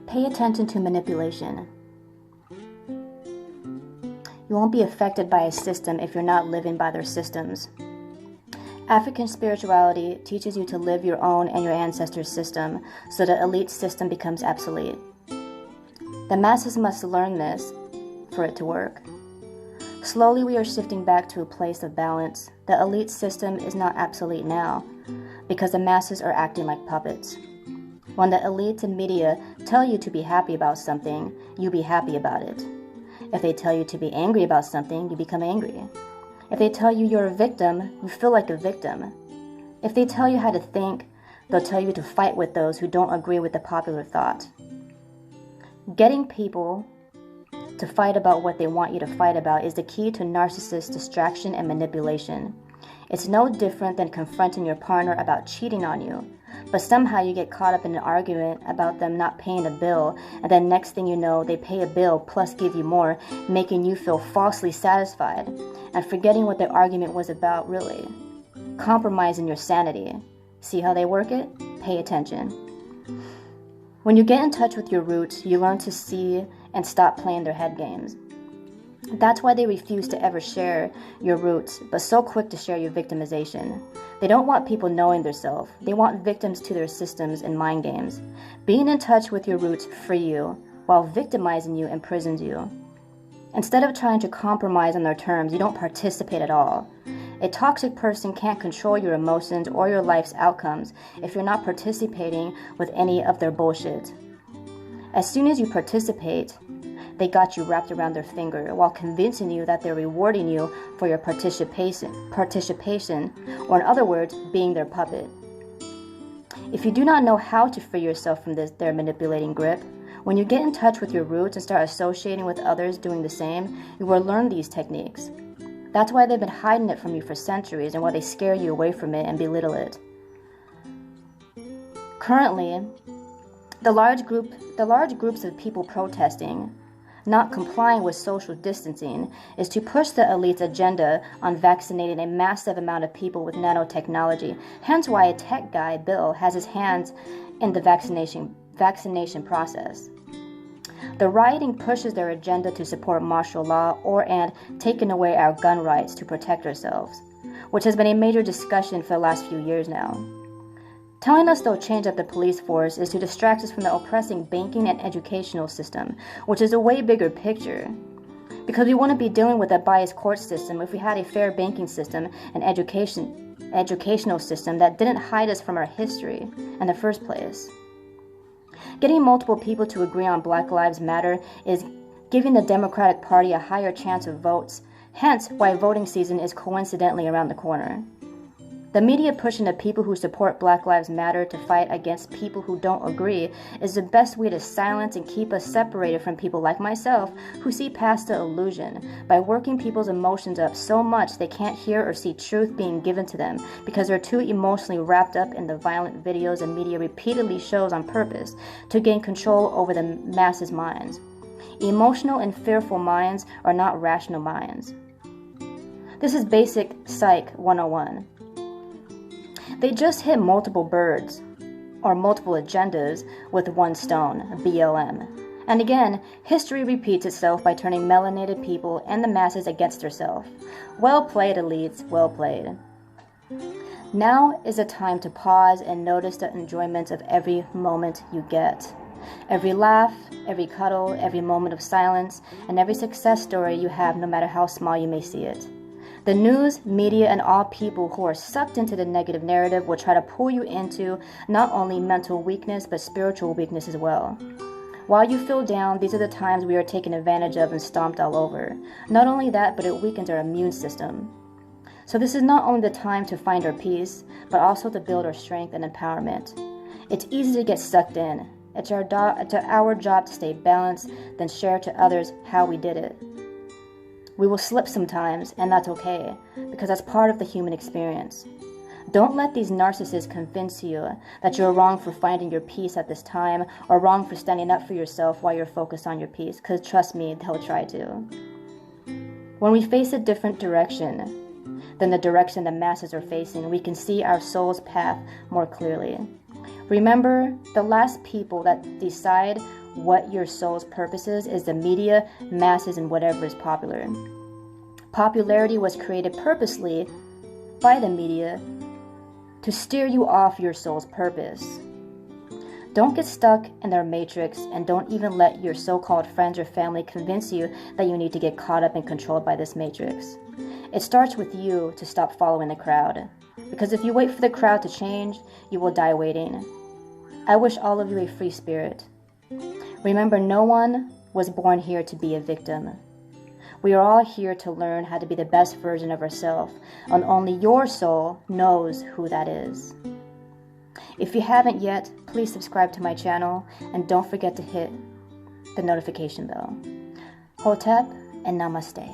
Pay attention to manipulation. You won't be affected by a system if you're not living by their systems. African spirituality teaches you to live your own and your ancestors' system, so the elite system becomes obsolete. The masses must learn this for it to work. Slowly we are shifting back to a place of balance. The elite system is not obsolete now, because the masses are acting like puppets. When the elites and media tell you to be happy about something, you be happy about it. If they tell you to be angry about something, you become angry. If they tell you you're a victim, you feel like a victim. If they tell you how to think, they'll tell you to fight with those who don't agree with the popular thought. Getting people to fight about what they want you to fight about is the key to narcissist distraction and manipulation. It's no different than confronting your partner about cheating on you, but somehow you get caught up in an argument about them not paying a bill, and then next thing you know, they pay a bill plus give you more, making you feel falsely satisfied, and forgetting what the argument was about really. Compromising your sanity. See how they work it? Pay attention. When you get in touch with your roots, you learn to see and stop playing their head games. That's why they refuse to ever share your roots, but so quick to share your victimization. They don't want people knowing their self. They want victims to their systems and mind games. Being in touch with your roots free you, while victimizing you imprisons you. Instead of trying to compromise on their terms, you don't participate at all. A toxic person can't control your emotions or your life's outcomes if you're not participating with any of their bullshit. As soon as you participate, they got you wrapped around their finger while convincing you that they're rewarding you for your participation, or in other words, being their puppet. If you do not know how to free yourself from their manipulating grip, when you get in touch with your roots and start associating with others doing the same, you will learn these techniques. That's why they've been hiding it from you for centuries and why they scare you away from it and belittle it. Currently, the large groups of people protesting, not complying with social distancing, is to push the elite's agenda on vaccinating a massive amount of people with nanotechnology. Hence why a tech guy, Bill, has his hands in the vaccination process. The rioting pushes their agenda to support martial law and taking away our gun rights to protect ourselves, which has been a major discussion for the last few years now. Telling us they'll change up the police force is to distract us from the oppressing banking and educational system, which is a way bigger picture. Because we wouldn't be dealing with a biased court system if we had a fair banking system and educational system that didn't hide us from our history in the first place. Getting multiple people to agree on Black Lives Matter is giving the Democratic Party a higher chance of votes, hence why voting season is coincidentally around the corner. The media pushing the people who support Black Lives Matter to fight against people who don't agree is the best way to silence and keep us separated from people like myself who see past the illusion by working people's emotions up so much they can't hear or see truth being given to them because they're too emotionally wrapped up in the violent videos the media repeatedly shows on purpose to gain control over the masses' minds. Emotional and fearful minds are not rational minds. This is basic Psych 101. They just hit multiple birds, or multiple agendas, with one stone, BLM. And again, history repeats itself by turning melanated people and the masses against herself. Well played, elites, well played. Now is the time to pause and notice the enjoyment of every moment you get. Every laugh, every cuddle, every moment of silence, and every success story you have, no matter how small you may see it. The news, media, and all people who are sucked into the negative narrative will try to pull you into not only mental weakness, but spiritual weakness as well. While you feel down, these are the times we are taken advantage of and stomped all over. Not only that, but it weakens our immune system. So this is not only the time to find our peace, but also to build our strength and empowerment. It's easy to get sucked in. It's our job to stay balanced, then share to others how we did it. We will slip sometimes, and that's okay, because that's part of the human experience. Don't let these narcissists convince you that you're wrong for finding your peace at this time, or wrong for standing up for yourself while you're focused on your peace, because trust me, they'll try to. When we face a different direction than the direction the masses are facing, we can see our soul's path more clearly. Remember, the last people that decide what your soul's purpose is the media, masses, and whatever is popular. Popularity was created purposely by the media to steer you off your soul's purpose. Don't get stuck in their matrix, and don't even let your so-called friends or family convince you that you need to get caught up and controlled by this matrix. It starts with you to stop following the crowd, because if you wait for the crowd to change, you will die waiting. I wish all of you a free spirit. Remember, no one was born here to be a victim. We are all here to learn how to be the best version of ourselves, and only your soul knows who that is. If you haven't yet, please subscribe to my channel, and don't forget to hit the notification bell. Hotep and Namaste.